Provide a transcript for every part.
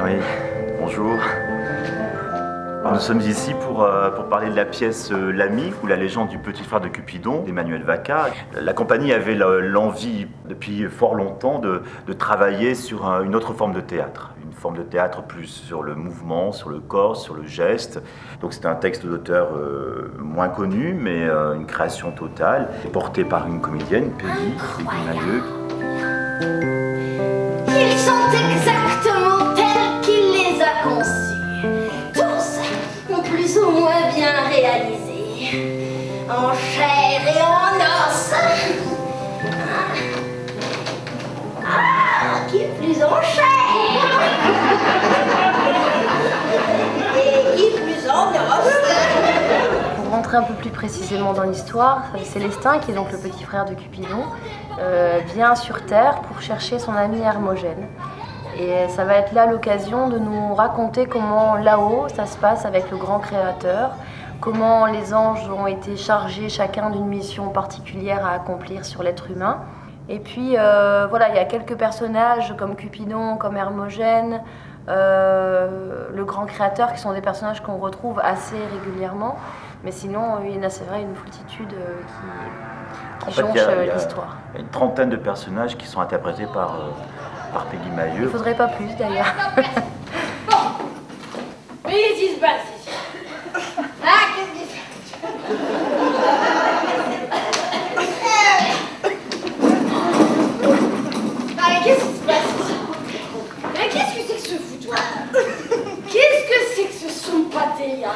Oui, bonjour. Alors, nous sommes ici pour parler de la pièce L'Ami ou la légende du petit frère de Cupidon d'Emmanuel Vacca. La compagnie avait l'envie depuis fort longtemps de travailler sur une autre forme de théâtre. Une forme de théâtre plus sur le mouvement, sur le corps, sur le geste. Donc c'est un texte d'auteur moins connu, mais une création totale, portée par une comédienne, Peggy Mailleux. Ils sont exactement tels qu'il les a conçus. Tous ont plus ou moins bien réalisé. En chair et en os. Ah, qui est plus en chair et qui est plus en os. Pour rentrer un peu plus précisément dans l'histoire, Célestin, qui est donc le petit frère de Cupidon, vient sur Terre pour chercher son ami Hermogène. Et ça va être là l'occasion de nous raconter comment là-haut ça se passe avec le grand créateur, comment les anges ont été chargés chacun d'une mission particulière à accomplir sur l'être humain. Et puis voilà, il y a quelques personnages comme Cupidon, comme Hermogène, le grand créateur, qui sont des personnages qu'on retrouve assez régulièrement. Mais sinon, il y en a, c'est vrai, une multitude qui jonche l'histoire. Il y a une trentaine de personnages qui sont interprétés par Peggy Mailleux. Il ne faudrait pas plus, d'ailleurs. Bon, mais qu'est-ce qui se passe ici? Ah, qu'est-ce qui se passe? Ah, mais qu'est-ce qui se passe ici? Mais qu'est-ce que c'est que ce foutoir? Qu'est-ce que c'est que ce son pâté, là?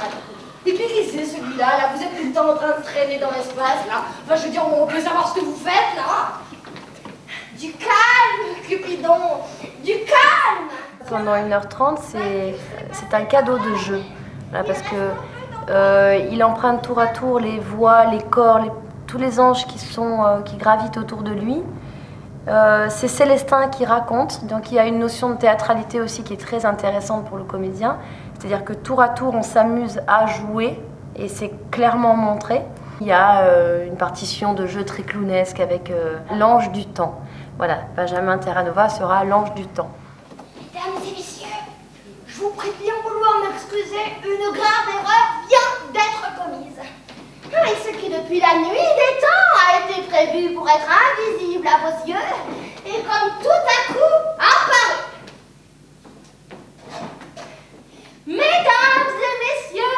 Et puis qui c'est celui-là, là? Vous êtes tout le temps en train de traîner dans l'espace, là? Enfin, je veux dire, on peut savoir ce que vous faites, là? Du calme, Cupidon! Du calme! Pendant 1h30, c'est un cadeau de jeu. Voilà, parce que il emprunte tour à tour les voix, les corps, tous les anges qui gravitent autour de lui. C'est Célestin qui raconte, donc il y a une notion de théâtralité aussi qui est très intéressante pour le comédien. C'est-à-dire que tour à tour, on s'amuse à jouer, et c'est clairement montré. Il y a une partition de jeu très clownesque avec l'ange du temps. Voilà, Benjamin Terranova sera l'ange du temps. Mesdames et messieurs, je vous prie bien vouloir m'excuser, une grave erreur vient d'être commise. Et ce qui depuis la nuit des temps a été prévu pour être invisible à vos yeux, et comme tout à coup apparu. Mesdames et messieurs,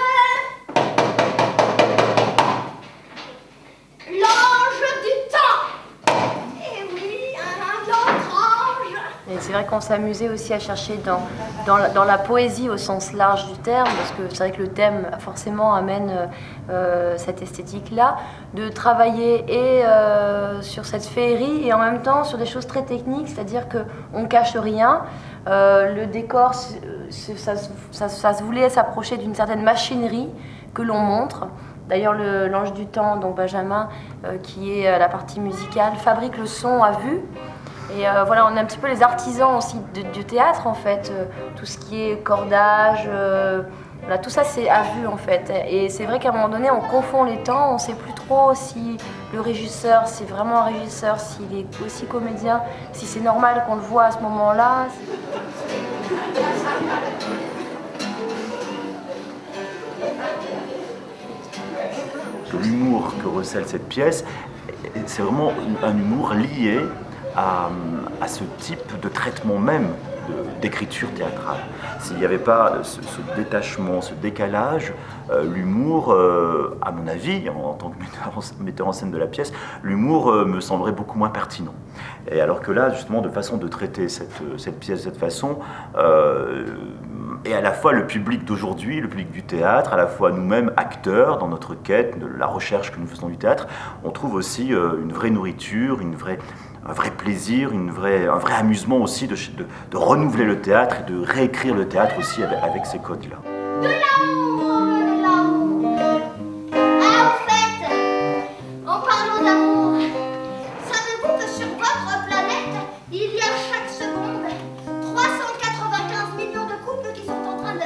l'ange du temps. Eh oui, un autre ange. Et c'est vrai qu'on s'amusait aussi à chercher dans la poésie au sens large du terme, parce que c'est vrai que le thème forcément amène cette esthétique-là, de travailler et sur cette féerie et en même temps sur des choses très techniques, c'est-à-dire qu'on ne cache rien. Le décor, ça se voulait s'approcher d'une certaine machinerie que l'on montre. D'ailleurs, l'ange du temps, donc Benjamin, qui est la partie musicale, fabrique le son à vue. Et voilà, on est un petit peu les artisans aussi du théâtre, en fait. Tout ce qui est cordage, voilà, tout ça c'est à vue, en fait. Et c'est vrai qu'à un moment donné, on confond les temps, on ne sait plus trop si le régisseur, c'est vraiment un régisseur, s'il est aussi comédien, si c'est normal qu'on le voit à ce moment-là. L'humour que recèle cette pièce, c'est vraiment un humour lié à ce type de traitement même d'écriture théâtrale. S'il n'y avait pas ce détachement, ce décalage, l'humour, à mon avis, en tant que metteur en scène de la pièce, l'humour me semblerait beaucoup moins pertinent. Et alors que là, justement, de façon de traiter cette pièce de cette façon, et à la fois le public d'aujourd'hui, le public du théâtre, à la fois nous-mêmes acteurs dans notre quête, de la recherche que nous faisons du théâtre, on trouve aussi une vraie nourriture, un vrai plaisir, un vrai amusement aussi de renouveler le théâtre et de réécrire le théâtre aussi avec ces codes-là. De l'amour. Ah, au fait, en parlant d'amour, savez-vous que sur votre planète, il y a chaque seconde 395 millions de couples qui sont en train de...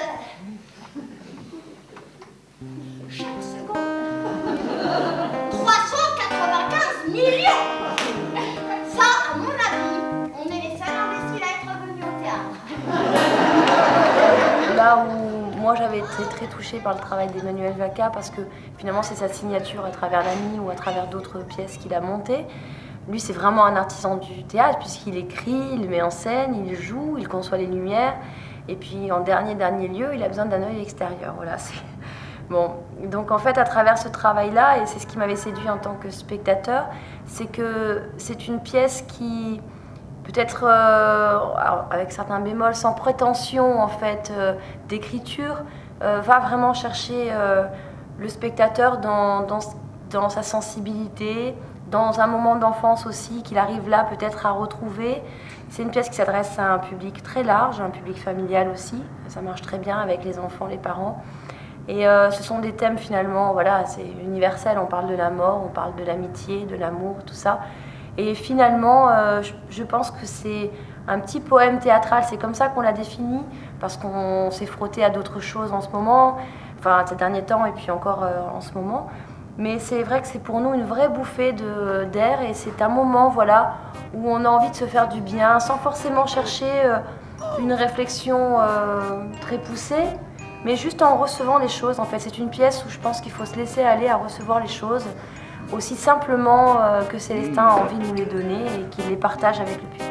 Chaque seconde 395 millions. Ça, à mon avis, on est les seuls imbéciles à être venus au théâtre. là où moi j'avais été très touchée par le travail d'Emmanuel Vacca, parce que finalement c'est sa signature à travers l'ami ou à travers d'autres pièces qu'il a montées. Lui, c'est vraiment un artisan du théâtre, puisqu'il écrit, il met en scène, il joue, il conçoit les lumières. Et puis, en dernier lieu, il a besoin d'un œil extérieur. Voilà, c'est... Bon, donc en fait, à travers ce travail-là, et c'est ce qui m'avait séduit en tant que spectateur, c'est que c'est une pièce qui, peut-être avec certains bémols, sans prétention en fait d'écriture, va vraiment chercher le spectateur dans sa sensibilité, dans un moment d'enfance aussi qu'il arrive là peut-être à retrouver. C'est une pièce qui s'adresse à un public très large, un public familial aussi. Ça marche très bien avec les enfants, les parents. Et ce sont des thèmes finalement, voilà, c'est universel. On parle de la mort, on parle de l'amitié, de l'amour, tout ça. Et finalement, je pense que c'est un petit poème théâtral. C'est comme ça qu'on l'a défini, parce qu'on s'est frotté à d'autres choses en ce moment, enfin ces derniers temps et puis encore en ce moment. Mais c'est vrai que c'est pour nous une vraie bouffée d'air, et c'est un moment, voilà, où on a envie de se faire du bien, sans forcément chercher une réflexion très poussée, mais juste en recevant les choses. En fait, c'est une pièce où je pense qu'il faut se laisser aller à recevoir les choses, aussi simplement que Célestin a envie de nous les donner et qu'il les partage avec le public.